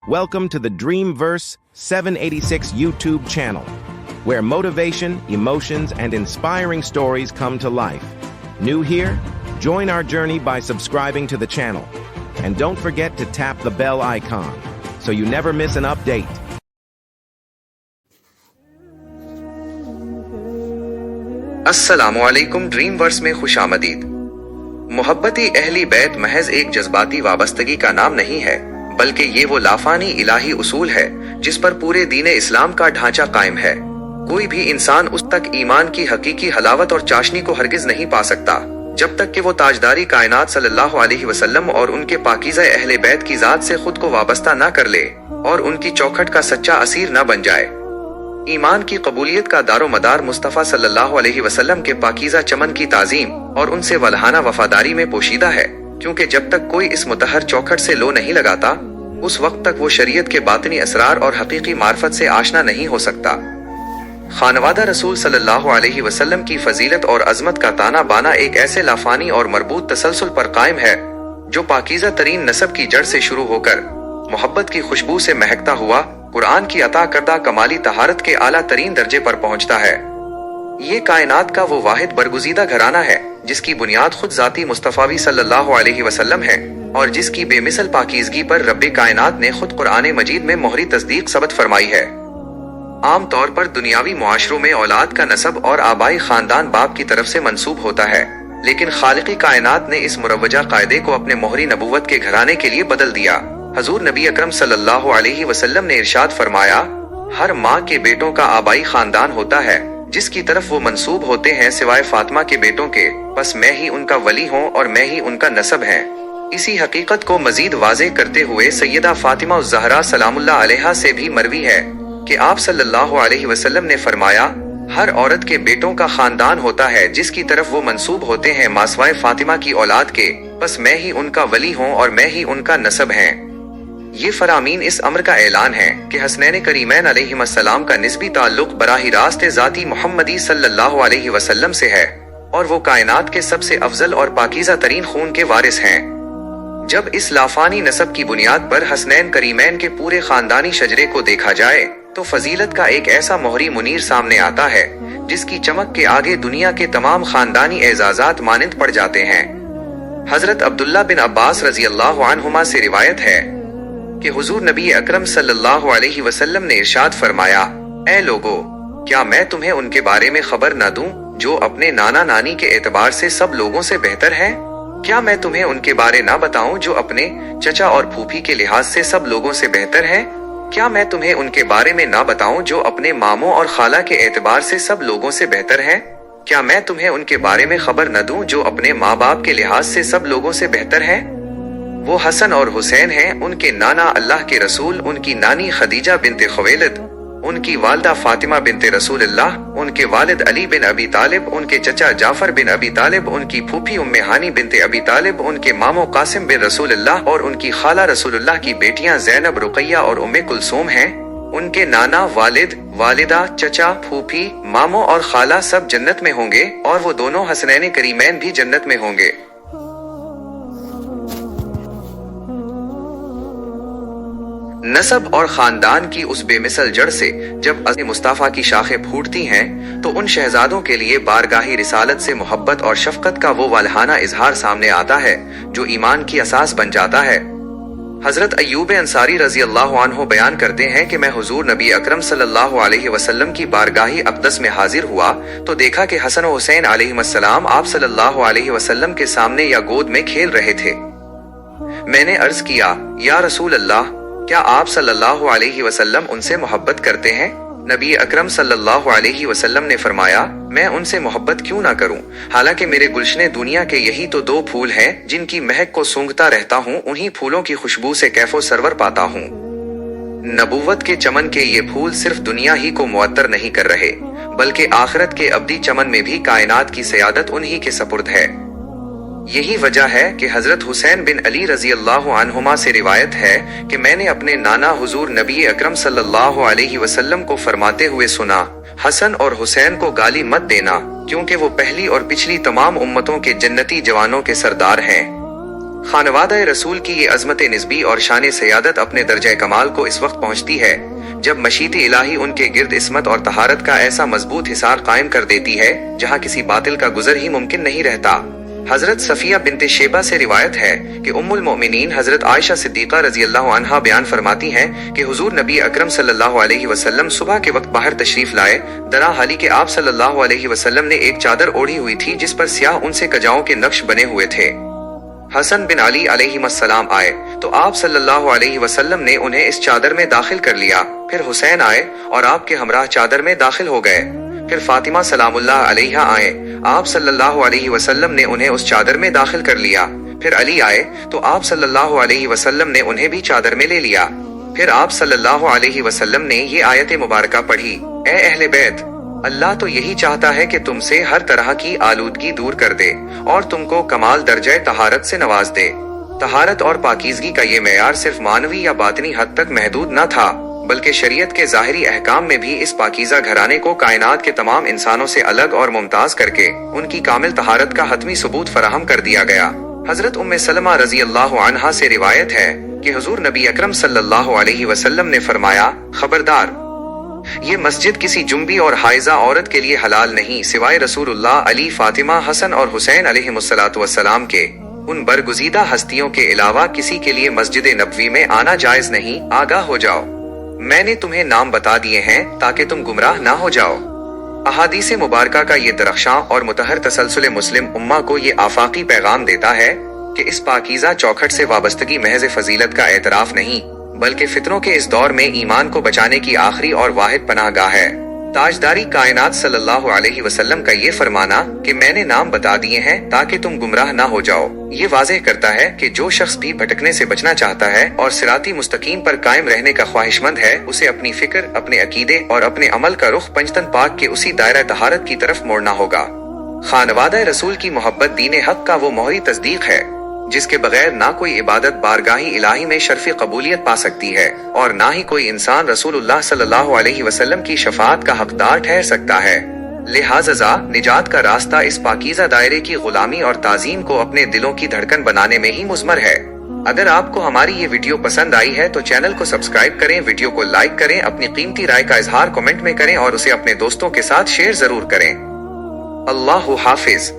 Welcome to the Dreamverse 786 YouTube channel, where motivation, emotions, and inspiring stories come to life. New here? Join our journey by subscribing to the channel. And don't forget to tap the bell icon, so you never miss an update. अस्सलामुअलैकुम ड्रीमवर्स में खुशामदीद। मोहब्बती Ahli बैत महज एक जज्बाती वाबस्तगी का नाम नहीं है, बल्कि ये वो लाफानी इलाही उसूल है जिस पर पूरे दीने इस्लाम का ढांचा कायम है। कोई भी इंसान उस तक ईमान की हकीकी हलावत और चाशनी को हरगिज नहीं पा सकता जब तक कि वो ताजदारी कायनात सल्लल्लाहु अलैहि वसल्लम और उनके पाकीज़ा अहले बैत की जात से खुद को वाबस्ता न कर ले और उनकी चौखट का सच्चा असीर न बन जाए। ईमान की कबूलियत का दारो मदार मुस्तफ़ा सल्लल्लाहु अलैहि वसल्लम के पाकीज़ा चमन की ताज़ीम और उनसे वल्हाना वफादारी में पोशीदा है, क्योंकि जब तक कोई इस मुतहर चौखट से लो नहीं लगाता उस वक्त तक वो शरीयत के बातिनी असरार और हकीकी मार्फत से आशना नहीं हो सकता। खानवादा रसूल सल्लल्लाहु अलैहि वसल्लम की फजीलत और अजमत का ताना बाना एक ऐसे लाफानी और मरबूत तसलसल पर कायम है जो पाकीज़ा तरीन नसब की जड़ से शुरू होकर मोहब्बत की खुशबू से महकता हुआ कुरान की अता करदा कमाली तहारत के आला तरीन दर्जे पर पहुंचता है। ये कायनात का वो वाहिद बरगुजीदा घराना है जिसकी बुनियाद खुद जाती मुस्तफ़ावी सल्लल्लाहु अलैहि वसल्लम है और जिसकी बेमिसल पाकीज़गी पर रब्बे कायनात ने खुद कुरान मजीद में मोहरी तस्दीक सबत फरमाई है। आम तौर पर दुनियावी मुआशरों में औलाद का नसब और आबाई खानदान बाप की तरफ से मंसूब होता है, लेकिन खालिकी कायनात ने इस मुरव्वजा कायदे को अपने मोहरी नबूवत के घराने के लिए बदल दिया। हजूर नबी अकरम सल्लल्लाहु अलैहि वसल्लम ने इरशाद फरमाया, हर माँ के बेटों का आबाई खानदान होता है जिसकी तरफ वो मंसूब होते हैं सिवाय फातिमा के बेटों के, बस मैं ही उनका वली हूँ और मैं ही उनका नसब है। इसी हकीकत को मजीद वाज़ेह करते हुए सैयदा फातिमा उज़्ज़हरा सलामुल्लाह अलैहा से भी मरवी है कि आप सल्लल्लाहु अलैहि वसल्लम ने फरमाया, हर औरत के बेटों का खानदान होता है जिसकी तरफ वो मंसूब होते हैं मासवाए फातिमा की औलाद के, बस मैं ही उनका वली हूँ और मैं ही उनका नसब है। ये फरामीन इस अम्र का ऐलान है कि हसनैन करीमैन अलैहिस्सलाम का निस्बी ताल्लुक बराही रास्त ज़ाती मुहम्मदी सल्लल्लाहु अलैहि वसल्लम से है और वो कायनात के सबसे अफजल और पाकीज़ा तरीन खून के वारिस हैं। जब इस लाफानी नसब की बुनियाद पर हसनैन करीमैन के पूरे खानदानी शजरे को देखा जाए तो फजीलत का एक ऐसा मोहरी मुनीर सामने आता है जिसकी चमक के आगे दुनिया के तमाम खानदानी एजाजात मानिंद पड़ जाते हैं। हजरत अब्दुल्ला बिन अब्बास रजी अल्लाहु अन्हुमा से रिवायत है कि हुजूर नबी अकरम सल्लल्लाहु अलैहि वसल्लम ने इरशाद फरमाया, ऐ लोगो, क्या मैं तुम्हें उनके बारे में खबर न दूं जो अपने नाना नानी के एतबार से सब लोगों से बेहतर हैं? क्या मैं तुम्हें उनके बारे ना बताऊं जो अपने चचा और फूफी के लिहाज से सब लोगों से बेहतर हैं? क्या मैं तुम्हें उनके बारे में ना बताऊं जो अपने मामों और खाला के एतबार से सब लोगों से बेहतर हैं? क्या मैं तुम्हें उनके बारे में खबर न दूं जो अपने माँ बाप के लिहाज से सब लोगों से बेहतर हैं? वो हसन और हुसैन हैं, उनके नाना अल्लाह के रसूल, उनकी नानी खदीजा बिनते खुवैलिद, उनकी वालदा फातिमा बिनते रसूलुल्लाह, उनके वालिद अली बिन अबी तालिब, उनके चचा जाफर बिन अबी तालिब, उनकी फूफी उम्मे हानी बिनते अबी तालिब, उनके मामो कासिम बिन रसूलुल्लाह और उनकी खाला रसूलुल्लाह की बेटियां ज़ैनब, रुकैया और उम्मे कुलसूम हैं। उनके नाना, वालिद, वालिदा, चचा, फूफी, मामो और खाला सब जन्नत में होंगे और वो दोनों हसनैन करीमैन भी जन्नत में होंगे। नसब और खानदान की उस बेमिसल जड़ से जब अज़्म मुस्तफ़ा की शाखें फूटती हैं तो उन शहजादों के लिए बारगाही रिसालत से मोहब्बत और शफकत का वो वालहाना इजहार सामने आता है जो ईमान की असास बन जाता है। हजरत अय्यूब अंसारी रजी अल्लाह अन्हु बयान करते हैं कि मैं हुजूर नबी अकरम सल्लल्लाहु अलैहि वसल्लम की बारगाही अक़दस में हाजिर हुआ तो देखा कि हसन और हुसैन अलैहिस्सलाम आप सल्लल्लाहु अलैहि वसल्लम के सामने या गोद में खेल रहे थे। मैंने अर्ज किया, या रसूल अल्लाह, क्या आप सल्लल्लाहु अलैहि वसल्लम उनसे मोहब्बत करते हैं? नबी अकरम सल्लल्लाहु अलैहि वसल्लम ने फरमाया, मैं उनसे मोहब्बत क्यों ना करूं, हालांकि मेरे गुलशने दुनिया के यही तो दो फूल हैं जिनकी महक को सूंघता रहता हूं, उन्हीं फूलों की खुशबू से कैफो सरवर पाता हूं। नबूवत के चमन के ये फूल सिर्फ दुनिया ही को मुअत्तर नहीं कर रहे बल्कि आखिरत के अब्दी चमन में भी कायनात की सयादत उन्हीं के सपुर्द है। यही वजह है कि हजरत हुसैन बिन अली रजी अल्लाहु अन्हुमा से रिवायत है कि मैंने अपने नाना हुजूर नबी अकरम सल्लल्लाहु अलैहि वसल्लम को फरमाते हुए सुना, हसन और हुसैन को गाली मत देना क्योंकि वो पहली और पिछली तमाम उम्मतों के जन्नती जवानों के सरदार हैं। खानवादा रसूल की ये अजमत निस्बी और शान सयादत अपने दर्जा कमाल को इस वक्त पहुंचती है जब मशीत इलाही उनके गिर्द इस्मत और तहारत का ऐसा मजबूत हिसार कायम कर देती है जहां किसी बातिल का गुजर ही मुमकिन नहीं रहता। हजरत सफिया बिनते शेबा से रिवायत है कि उम्मुल मोमिनीन हजरत आयशा सिद्दीका रजी अल्लाह अन्हा बयान फरमाती हैं कि हुजूर नबी अकरम सल्लल्लाहु अलैहि वसल्लम सुबह के वक्त बाहर तशरीफ लाए। दरा हाली के आप सल्लल्लाहु अलैहि वसल्लम ने एक चादर ओढ़ी हुई थी जिस पर स्याह उनसे कजाओं के नक्श बने हुए थे। हसन बिन अली अलैहिस्सलाम आए तो आप सल्लल्लाहु अलैहि वसल्लम ने उन्हें इस चादर में दाखिल कर लिया। फिर हुसैन आए और आपके हमराह चादर में दाखिल हो गए। फिर फातिमा सलामुल्लाह अलैहा आए, आप सल्लल्लाहु अलैहि वसल्लम ने उन्हें उस चादर में दाखिल कर लिया। फिर अली आए तो आप सल्लल्लाहु अलैहि वसल्लम ने उन्हें भी चादर में ले लिया। फिर आप सल्लल्लाहु अलैहि वसल्लम ने ये आयत मुबारका पढ़ी, ए अहले बैत, अल्लाह तो यही चाहता है कि तुमसे हर तरह की आलूदगी दूर कर दे और तुमको कमाल दर्जे तहारत से नवाज दे। तहारत और पाकीज़गी का ये मेयार सिर्फ मानवी या बातनी हद तक महदूद न था, बल्कि शरीयत के ज़ाहिरी अहकाम में भी इस पाकीज़ा घराने को कायनात के तमाम इंसानों से अलग और मुमताज करके उनकी कामिल तहारत का हतमी सबूत फराहम कर दिया गया। हजरत उम्मे सलमा रजी अल्लाह अन्हा से रिवायत है कि हुजूर नबी अकरम सल्लल्लाहु अलैहि वसल्लम ने फरमाया, खबरदार, ये मस्जिद किसी जुम्बी और हाइजा औरत के लिए हलाल नहीं सिवाय रसूलुल्लाह, अली, फातिमा, हसन और हुसैन अलैहिमुस्सलातु वस्सलाम के। उन बरगुज़ीदा हस्तियों के अलावा किसी के लिए मस्जिद नबवी में आना जायज नहीं। आगाह हो जाओ, मैंने तुम्हें नाम बता दिए हैं ताकि तुम गुमराह ना हो जाओ। अहादीस मुबारका का ये दरख्शां और मुतहर तसलसुल मुस्लिम उम्मा को ये आफाकी पैगाम देता है कि इस पाकीज़ा चौखट से वाबस्तगी महज फजीलत का एतराफ नहीं, बल्कि फितरों के इस दौर में ईमान को बचाने की आखिरी और वाहिद पनाहगाह है। ताजदारी कायनात सल्लल्लाहु अलैहि वसल्लम का ये फरमाना कि मैंने नाम बता दिए हैं ताकि तुम गुमराह ना हो जाओ, ये वाज़ेह करता है कि जो शख्स भी भटकने से बचना चाहता है और सिराती मुस्तकीम पर कायम रहने का ख्वाहिशमंद है, उसे अपनी फिक्र, अपने अकीदे और अपने अमल का रुख पंजतन पाक के उसी दायरा तहारत की तरफ मोड़ना होगा। खानवादा रसूल की मोहब्बत दीन हक का वो मोहरी तस्दीक है जिसके बगैर ना कोई इबादत बारगाही इलाही में शर्फ़ कबूलियत पा सकती है और ना ही कोई इंसान रसूलुल्लाह सल्लल्लाहु अलैहि वसल्लम की शफाअत का हकदार ठहर सकता है। लिहाजा निजात का रास्ता इस पाकीज़ा दायरे की गुलामी और ताज़ीम को अपने दिलों की धड़कन बनाने में ही मुज़मर है। अगर आपको हमारी ये वीडियो पसंद आई है तो चैनल को सब्सक्राइब करें, वीडियो को लाइक करें, अपनी कीमती राय का इजहार कमेंट में करें और उसे अपने दोस्तों के साथ शेयर जरूर करें। अल्लाहु हाफिज।